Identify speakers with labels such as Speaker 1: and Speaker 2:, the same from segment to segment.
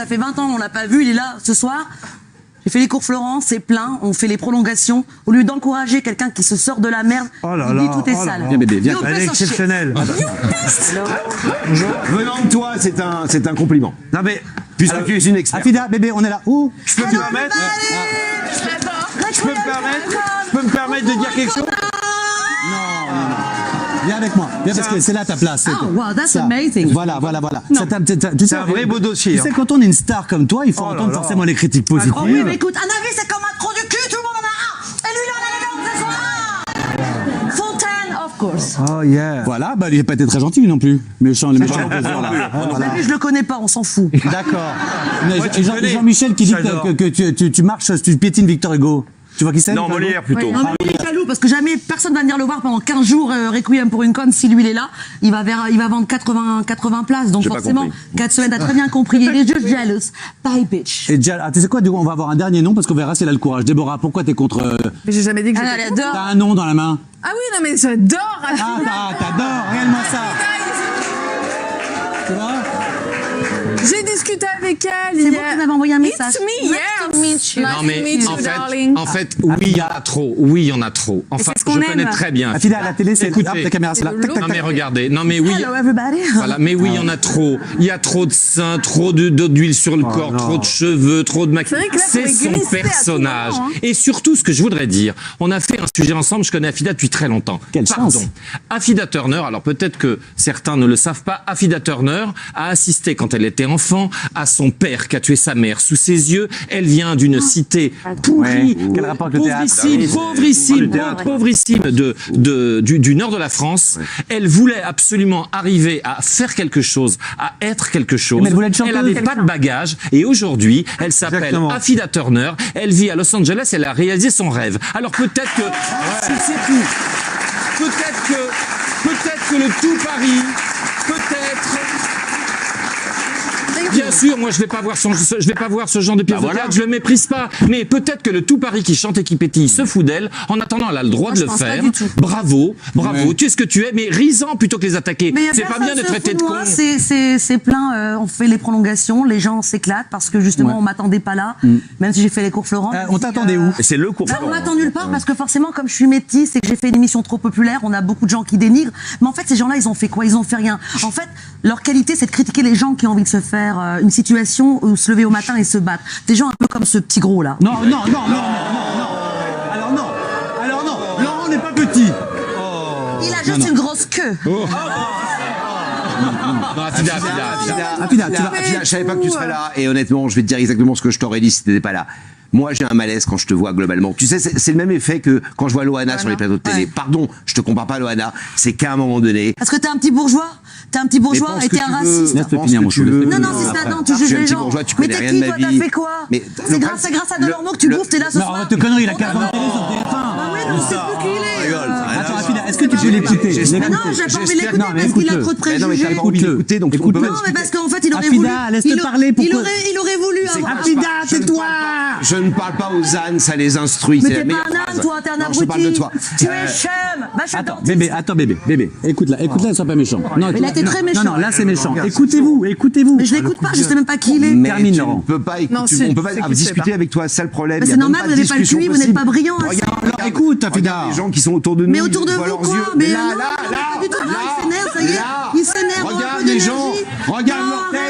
Speaker 1: ça fait 20 ans, on l'a pas vu, il est là ce soir. J'ai fait les cours Florent, c'est plein, on fait les prolongations. Au lieu d'encourager quelqu'un qui se sort de la merde, il dit tout est sale.
Speaker 2: Viens bébé, viens.
Speaker 3: Elle est exceptionnelle.
Speaker 4: Venant de toi, c'est un compliment.
Speaker 3: Non mais,
Speaker 4: puisque tu es une experte.
Speaker 2: Afida, bébé, on est là. Ouh.
Speaker 3: je peux me permettre Je peux me permettre de dire quelque chose?
Speaker 2: Viens avec moi. Viens parce que c'est là ta place.
Speaker 1: Oh, wow, that's
Speaker 2: Ça.
Speaker 1: amazing.
Speaker 2: Voilà.
Speaker 3: C'est un vrai beau dossier.
Speaker 2: Tu sais, quand on est une star comme toi, il faut entendre forcément les critiques positives.
Speaker 1: Oh oui, mais écoute, un avis, c'est comme un trou du cul, tout le monde en a un. Et lui, il en a un, c'est son Fontaine, of course.
Speaker 3: Oh yeah.
Speaker 2: Voilà, bah il n'a pas été très gentil non plus. Méchant, les méchants opposants là.
Speaker 1: Mais lui, je le connais pas, on s'en fout.
Speaker 2: D'accord.
Speaker 3: tu connais.
Speaker 2: Jean-Michel qui dit
Speaker 3: J'adore.
Speaker 2: que tu marches, tu piétines Victor Hugo. Tu vois qui c'est?
Speaker 3: Non, Molière plutôt.
Speaker 1: Non, mais il est jaloux parce que jamais personne va venir le voir pendant 15 jours, Requiem pour une conne. Si lui il est là, il va vendre 80 places. Donc
Speaker 4: J'ai pas
Speaker 1: forcément,
Speaker 4: compris.
Speaker 1: 4 semaines, t'as très bien compris. Il est juste jealous. Bye, bitch.
Speaker 2: Et déjà, tu sais quoi, du coup, on va avoir un dernier nom parce qu'on verra si elle a le courage. Déborah, pourquoi t'es contre.
Speaker 5: Mais j'ai jamais dit que
Speaker 1: Ah,
Speaker 5: j'étais
Speaker 1: elle
Speaker 5: contre.
Speaker 1: adore.
Speaker 2: T'as un nom dans la main?
Speaker 5: Ah oui, non mais j'adore.
Speaker 2: Ah, t'adores réellement ça. Tu vois?
Speaker 5: J'ai discuté avec elle
Speaker 1: C'est
Speaker 5: hier.
Speaker 1: vous qui m'avez envoyé un message.
Speaker 5: It's me, yeah. Nice
Speaker 6: Non mais
Speaker 5: to meet you, darling.
Speaker 6: en fait, oui, il y en a trop. Oui, il y en a trop. Enfin,
Speaker 5: c'est ce qu'on
Speaker 6: je connais
Speaker 5: aime.
Speaker 6: très bien.
Speaker 2: Afida, à la télé, c'est.
Speaker 6: Écoutez.
Speaker 2: Hop, la caméra, c'est là. Tac, tac,
Speaker 6: Non mais
Speaker 2: tac.
Speaker 6: regardez. Non mais oui.
Speaker 1: Hello, everybody.
Speaker 6: Voilà, mais oui, il y en a trop. Il y a trop de seins, trop d'huile sur le corps, trop de cheveux, trop de maquillage.
Speaker 5: C'est vrai que là,
Speaker 6: C'est
Speaker 5: faut
Speaker 6: son
Speaker 5: glisser à tout
Speaker 6: personnage.
Speaker 5: moment, hein.
Speaker 6: Et surtout, ce que je voudrais dire, on a fait un sujet ensemble, je connais Afida depuis très longtemps.
Speaker 2: Quelle chance.
Speaker 6: Afida Turner, alors peut-être que certains ne le savent pas, Afida Turner a assisté quand elle était enfant à son père qui a tué sa mère sous ses yeux. Elle vient d'une cité pourrie,
Speaker 2: Quel rapport avec le théâtre?
Speaker 6: pauvrissime du nord de la France. Elle voulait absolument arriver à faire quelque chose, à être quelque chose.
Speaker 2: Mais elle voulait être chanteuse.
Speaker 6: Elle n'avait pas de bagage et aujourd'hui, elle s'appelle
Speaker 3: Exactement.
Speaker 6: Afida Turner. Elle vit à Los Angeles. Elle a réalisé son rêve. Alors peut-être que c'est tout. Peut-être que le tout Paris, peut-être. Bien sûr, moi je vais pas voir ce genre de pièce de théâtre, je le méprise pas. Mais peut-être que le tout Paris qui chante et qui pétille se fout d'elle. En attendant, elle a le droit de le
Speaker 1: pense pas
Speaker 6: faire.
Speaker 1: du tout.
Speaker 6: Bravo,
Speaker 2: Ouais.
Speaker 6: tu es ce que tu es, mais risant plutôt que les attaquer.
Speaker 1: Mais y a
Speaker 6: C'est pas
Speaker 1: personne
Speaker 6: bien de
Speaker 1: se
Speaker 6: traiter
Speaker 1: fout
Speaker 6: de con.
Speaker 1: moi, c'est plein. On fait les prolongations, les gens s'éclatent parce que justement
Speaker 2: Ouais.
Speaker 1: on m'attendait pas là. Même si j'ai fait les cours Florent.
Speaker 2: On t'attendait où?
Speaker 4: Et c'est le cours.
Speaker 1: Là, on m'attend nulle part parce que forcément, comme je suis métisse et que j'ai fait une émission trop populaire, on a beaucoup de gens qui dénigrent. Mais en fait, ces gens-là, ils ont fait quoi? Ils ont fait rien. En fait, leur qualité, c'est de critiquer les gens qui ont envie de se faire une situation ou se lever au matin et se battre. Des gens un peu comme ce petit gros là.
Speaker 2: Non. Alors non. Laurent n'est pas petit.
Speaker 1: Il a juste une grosse queue.
Speaker 6: Non, Afida.
Speaker 2: Afida, tu vas.
Speaker 4: Je savais pas que tu serais là, et honnêtement, je vais te dire exactement ce que je t'aurais dit si t'étais pas là. Moi, j'ai un malaise quand je te vois globalement. Tu sais, c'est le même effet que quand je vois Loana sur les plateaux de télé.
Speaker 1: Ouais.
Speaker 4: Pardon, je te compare pas à Loana. C'est qu'à un moment donné.
Speaker 1: Parce que t'es un petit bourgeois. T'es un petit bourgeois
Speaker 4: pense
Speaker 1: et
Speaker 4: que
Speaker 1: t'es un
Speaker 4: tu veux.
Speaker 1: raciste.
Speaker 2: Laisse-le
Speaker 4: Pense
Speaker 2: finir,
Speaker 4: que
Speaker 2: mon
Speaker 4: tu
Speaker 2: chou,
Speaker 4: veux.
Speaker 2: laisse-le
Speaker 1: Non, c'est ça, non, tu
Speaker 4: Je
Speaker 1: juges
Speaker 4: suis un
Speaker 1: les
Speaker 4: petit
Speaker 1: gens.
Speaker 4: bourgeois, tu
Speaker 1: Mais
Speaker 4: connais
Speaker 1: t'es
Speaker 4: rien
Speaker 1: qui,
Speaker 4: de ma
Speaker 1: toi, t'as
Speaker 4: vie.
Speaker 1: fait quoi?
Speaker 4: Mais
Speaker 1: C'est grâce à Delormeau que tu bouffes, t'es là ce soir.
Speaker 2: Non, arrête de conneries, il a 40 télé sur TF1.
Speaker 1: Ah oui, mais on sait plus qui il est.
Speaker 2: Attends, Afida, est-ce que tu peux l'écouter?
Speaker 1: Mais non, j'ai pas envie de l'écouter
Speaker 2: Non, mais
Speaker 1: parce qu'il a
Speaker 2: écoute-le.
Speaker 1: trop de
Speaker 4: Mais non, mais
Speaker 1: préjugés.
Speaker 4: t'as pas envie d'écouter, donc on peut pas
Speaker 1: Non, mais parce qu'en fait, il aurait
Speaker 2: Afida,
Speaker 1: voulu.
Speaker 2: laisse-le parler, pourquoi-
Speaker 1: Il aurait voulu avoir.
Speaker 2: Afida, tais-toi.
Speaker 4: Je ne parle pas aux ânes, ça les instruit.
Speaker 1: Mais
Speaker 4: c'est la
Speaker 1: t'es pas
Speaker 4: meilleure
Speaker 1: un âne,
Speaker 4: phrase.
Speaker 1: toi, t'es un
Speaker 4: Non,
Speaker 1: abruti.
Speaker 4: je parle de toi.
Speaker 1: Tu es chum. Va chez le dentiste.
Speaker 2: Attends, bébé. Écoute-la, sois pas méchant. Non,
Speaker 1: Mais là, t'es très méchant.
Speaker 2: Non, là, c'est méchant. Écoutez-vous.
Speaker 1: Mais je l'écoute pas, je sais même pas qui il est.
Speaker 4: Mais
Speaker 2: Termine,
Speaker 4: tu
Speaker 2: Laurent.
Speaker 4: ne peux pas écouter,
Speaker 5: Non,
Speaker 4: on peut pas
Speaker 5: c'est qu'il sait
Speaker 4: discuter
Speaker 5: pas.
Speaker 4: avec toi, c'est ça le problème.
Speaker 1: Mais
Speaker 4: Il y
Speaker 1: c'est
Speaker 4: a même
Speaker 1: normal,
Speaker 4: pas
Speaker 1: vous
Speaker 4: de
Speaker 1: n'avez pas le
Speaker 4: discussion
Speaker 1: QI, vous n'êtes pas
Speaker 4: possible.
Speaker 1: brillant. hein.
Speaker 4: Regarde
Speaker 2: écoute, Afida.
Speaker 4: les gens qui sont autour de nous.
Speaker 1: Mais autour de
Speaker 4: ils voient
Speaker 1: vous,
Speaker 4: leurs
Speaker 1: quoi?
Speaker 4: yeux.
Speaker 1: Mais
Speaker 4: là,
Speaker 1: non,
Speaker 4: là,
Speaker 1: pas du tout.
Speaker 4: là,
Speaker 1: Il s'énerve, ça y est.
Speaker 4: là.
Speaker 1: Il s'énerve.
Speaker 4: Regarde
Speaker 1: un peu
Speaker 4: les gens,
Speaker 1: d'énergie.
Speaker 4: regarde
Speaker 1: Non,
Speaker 4: leur tête.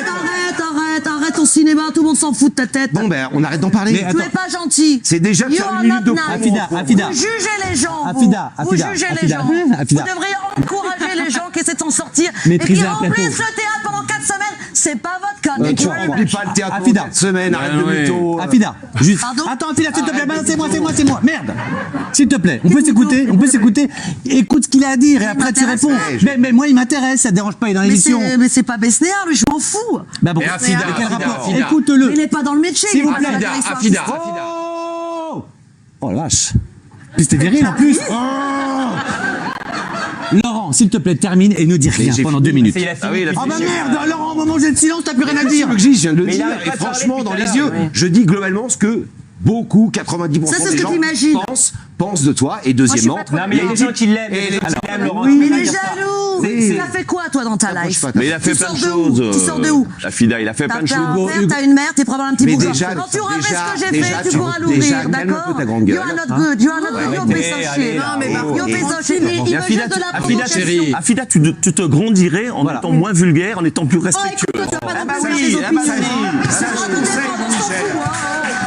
Speaker 1: Arrête ton cinéma, tout le monde s'en fout de ta tête.
Speaker 4: Bon, ben, on arrête d'en parler.
Speaker 2: Mais
Speaker 1: Tu
Speaker 2: attends.
Speaker 1: es pas gentil.
Speaker 4: C'est déjà
Speaker 1: You
Speaker 4: faire
Speaker 1: are
Speaker 4: une minute
Speaker 1: not
Speaker 4: de
Speaker 1: nice.
Speaker 4: promo.
Speaker 2: Afida.
Speaker 1: Vous jugez les gens.
Speaker 2: Afida,
Speaker 1: Vous
Speaker 2: Afida,
Speaker 1: jugez les
Speaker 2: Afida,
Speaker 1: gens.
Speaker 2: Afida.
Speaker 1: Vous devriez encourager les gens qui essaient de s'en sortir.
Speaker 2: Maîtriser
Speaker 1: et qui
Speaker 2: un
Speaker 1: remplissent
Speaker 2: plateau.
Speaker 1: le théâtre pendant 4 semaines. C'est pas votre cas.
Speaker 4: Tu
Speaker 1: Thank you very
Speaker 4: remplis
Speaker 1: much.
Speaker 4: pas le théâtre
Speaker 2: Afida.
Speaker 4: pendant 4 semaines, arrête de
Speaker 6: Ouais,
Speaker 4: mytho.
Speaker 2: Afida, juste.
Speaker 1: Pardon.
Speaker 2: Attends, Afida, s'il te plaît. Bah, c'est moi. Merde. S'il te plaît, on peut s'écouter. Écoute ce qu'il a à dire et après tu
Speaker 1: m'intéresse
Speaker 2: réponds.
Speaker 4: pas.
Speaker 2: Mais moi, il m'intéresse, ça te dérange pas, il est dans l'émission.
Speaker 1: Mais c'est pas Besnéard, lui, je m'en fous.
Speaker 2: Bah bon,
Speaker 6: Mais Afida,
Speaker 2: quel
Speaker 6: Afida,
Speaker 2: rapport?
Speaker 6: Afida.
Speaker 2: Écoute-le.
Speaker 1: Mais il n'est pas dans le métier.
Speaker 2: S'il
Speaker 1: il est
Speaker 2: vous
Speaker 1: pas
Speaker 2: plaît.
Speaker 1: dans la histoire.
Speaker 6: Afida.
Speaker 2: Oh la vache. Puis c'était viril en plus. Oh. Laurent, s'il te plaît, termine et ne dis rien
Speaker 4: j'ai
Speaker 2: pendant
Speaker 4: fini.
Speaker 2: 2 minutes.
Speaker 4: Ah oui, il a
Speaker 2: Ah
Speaker 4: fini.
Speaker 2: bah merde, Laurent, au moment où j'ai le silence, t'as plus rien à dire.
Speaker 4: Je viens de le dire, et franchement, dans les yeux, je dis globalement ce que beaucoup, 90%
Speaker 1: Ça, c'est ce
Speaker 4: des
Speaker 1: que
Speaker 4: gens
Speaker 1: t'imagines.
Speaker 4: pensent pensent de toi. Et deuxièmement,
Speaker 1: Non,
Speaker 3: mais il y a des gens qui l'aiment.
Speaker 4: Et les-
Speaker 3: Laurent.
Speaker 1: Mais les jaloux.
Speaker 4: C'est-
Speaker 1: T'as fait quoi toi dans ta life?
Speaker 4: pas.
Speaker 7: Mais il a fait
Speaker 1: Tu
Speaker 7: plein de
Speaker 1: sors de où?
Speaker 7: choses.
Speaker 1: Tu sors de où?
Speaker 7: La FIDA, il a fait
Speaker 1: T'as
Speaker 7: plein de
Speaker 1: un
Speaker 7: choses.
Speaker 1: père, t'as une mère, t'es probablement un petit
Speaker 4: Mais
Speaker 1: bourgeois.
Speaker 4: déjà,
Speaker 1: Quand tu auras fait
Speaker 4: déjà,
Speaker 1: ce que j'ai
Speaker 4: déjà,
Speaker 1: fait, tu
Speaker 4: tu-
Speaker 1: pourras
Speaker 4: déjà,
Speaker 1: l'ouvrir,
Speaker 4: calme un peu
Speaker 1: d'accord?
Speaker 4: ta grande gueule.
Speaker 1: You are not good, you are not good, you're
Speaker 3: allez,
Speaker 1: Non, mais par contre,
Speaker 4: Et-
Speaker 1: il me jette de la provocation.
Speaker 6: chérie.
Speaker 7: Afida, tu te grandirais en étant moins vulgaire, en étant plus
Speaker 1: Oh,
Speaker 7: respectueux.
Speaker 1: écoute, t'as pas
Speaker 4: bah
Speaker 1: d'envie de
Speaker 4: oui,
Speaker 1: ses
Speaker 4: ah bah
Speaker 1: opinions.
Speaker 4: oui.
Speaker 1: Ça
Speaker 4: Ça,
Speaker 1: sera
Speaker 4: je
Speaker 1: de
Speaker 4: conseille,
Speaker 1: défendre, on s'en
Speaker 4: Michel.
Speaker 1: fout, hein.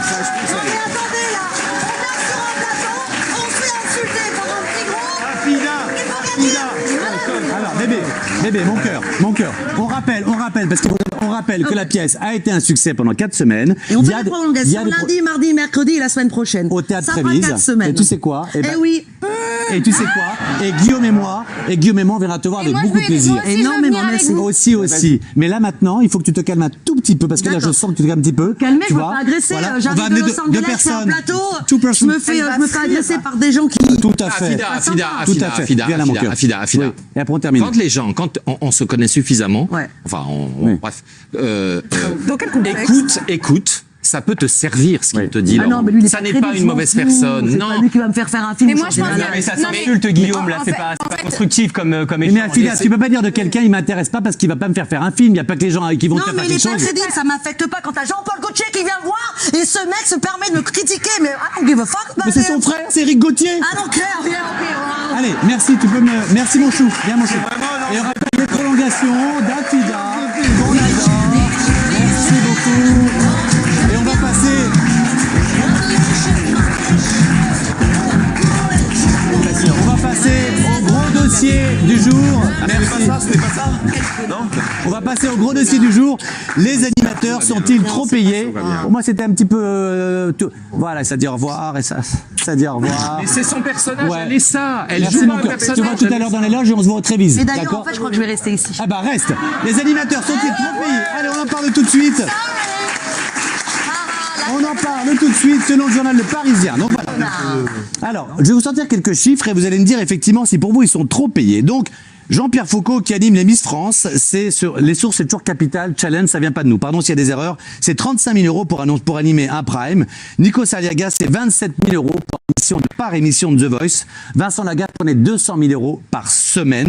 Speaker 4: Ça, je
Speaker 1: Non
Speaker 4: conseille.
Speaker 1: mais attendez là, on vient sur un plateau, on se fait insulter par un petit gros.
Speaker 3: Afida,
Speaker 2: Alors, bébé, mon cœur. On rappelle, parce qu'on rappelle que la pièce a été un succès pendant 4 semaines.
Speaker 1: Et on
Speaker 2: Il y
Speaker 1: fait
Speaker 2: a
Speaker 1: des
Speaker 2: des-
Speaker 1: prolongations
Speaker 2: il y a des pro-
Speaker 1: lundi, mardi, mercredi et la semaine prochaine.
Speaker 2: Au Théâtre
Speaker 1: Ça fera
Speaker 2: Trévise.
Speaker 1: 4 semaines.
Speaker 2: Et tu sais quoi?
Speaker 1: Eh oui.
Speaker 2: Et tu sais quoi? Et Guillaume et moi, on viendra te voir avec
Speaker 5: moi,
Speaker 2: beaucoup de plaisir.
Speaker 5: moi aussi, je veux
Speaker 1: Énormément,
Speaker 5: venir avec
Speaker 1: merci.
Speaker 5: vous.
Speaker 2: Aussi. Mais là maintenant, il faut que tu te calmes un tout petit peu parce que là, je
Speaker 1: D'accord.
Speaker 2: sons que tu te calmes un petit peu.
Speaker 1: Calmez,
Speaker 2: tu
Speaker 1: je veux
Speaker 2: vois.
Speaker 1: pas agresser.
Speaker 2: Voilà. On
Speaker 1: J'arrive
Speaker 2: va
Speaker 1: de
Speaker 2: amener
Speaker 1: Los Angeles, c'est un plateau.
Speaker 2: Two
Speaker 1: Je
Speaker 2: person.
Speaker 1: me fais agresser par des gens qui.
Speaker 2: Tout à fait. Tout à fait. Viens là, mon cœur.
Speaker 6: Afida.
Speaker 2: Oui. Et après on termine.
Speaker 6: Quand les gens, quand on se connaît suffisamment,
Speaker 1: Ouais.
Speaker 6: enfin,
Speaker 2: Oui.
Speaker 6: bref,
Speaker 5: Dans quel contexte?
Speaker 6: écoute, ça peut te servir ce qu'il
Speaker 2: Oui.
Speaker 6: te dit.
Speaker 1: Ah non,
Speaker 6: Laurent.
Speaker 1: mais lui, il est
Speaker 6: ça n'est
Speaker 1: très
Speaker 6: pas
Speaker 1: doux,
Speaker 6: une mauvaise
Speaker 1: je m'en fous.
Speaker 6: personne.
Speaker 1: C'est
Speaker 6: Non.
Speaker 1: pas lui qui va me faire faire un film.
Speaker 5: Mais moi, je pense
Speaker 1: changer
Speaker 5: que-
Speaker 1: la
Speaker 3: mais ça
Speaker 5: Non, mais-
Speaker 3: s'insulte, Guillaume, là,
Speaker 5: en
Speaker 3: c'est
Speaker 5: fait-
Speaker 3: pas
Speaker 5: en fait-
Speaker 3: constructif comme
Speaker 2: Mais
Speaker 3: échange.
Speaker 2: Afida, tu peux pas dire de quelqu'un il m'intéresse pas parce qu'il va pas me faire faire un film. Il y a pas que les gens qui vont
Speaker 1: Non,
Speaker 2: te faire
Speaker 1: mais
Speaker 2: faire
Speaker 1: il est
Speaker 2: quelque
Speaker 1: pas
Speaker 2: chose.
Speaker 1: crédible, ça m'affecte pas. Quand t'as Jean-Paul Gaultier qui vient me voir et ce mec se permet de me critiquer, mais I don't give a fuck.
Speaker 2: Mais c'est son frère, c'est Eric Gauthier.
Speaker 1: Ah non, Claire, viens, ok.
Speaker 2: Allez, merci, merci mon chou, viens mon chou. Et on rappelle les prolongations d'Afida, qu'on adore. Merci beaucoup. Et on va passer. On va passer au gros dossier du jour. Merci.
Speaker 7: Ce n'est pas ça Non.
Speaker 2: On va passer au gros dossier du jour. Les animateurs sont-ils trop payés? Pour moi, c'était un petit peu. Voilà, ça dit au revoir et ça dit au revoir.
Speaker 6: Mais c'est son personnage,
Speaker 2: Ouais.
Speaker 6: elle est ça. Elle
Speaker 2: Merci
Speaker 6: joue
Speaker 2: mon
Speaker 6: pas un
Speaker 2: cœur. Tu vois
Speaker 6: personnage.
Speaker 2: tout à l'heure dans les loges et on se voit au Trévise.
Speaker 1: Et d'ailleurs,
Speaker 2: D'accord.
Speaker 1: en fait, je crois que je vais rester ici.
Speaker 2: Ah bah reste. Les animateurs sont-ils trop payés? Allez, on en parle tout de suite. On en parle tout de suite selon le journal Le Parisien. Donc voilà. Alors, je vais vous sortir quelques chiffres et vous allez me dire effectivement si pour vous ils sont trop payés. Donc, Jean-Pierre Foucault qui anime les Miss France, c'est sur les sources, c'est toujours Capital Challenge, ça vient pas de nous. Pardon s'il y a des erreurs. C'est 35 000 euros pour animer un prime. Nico Saliaga, c'est 27 000 euros par émission de The Voice. Vincent Lagarde prenait 200 000 euros par semaine.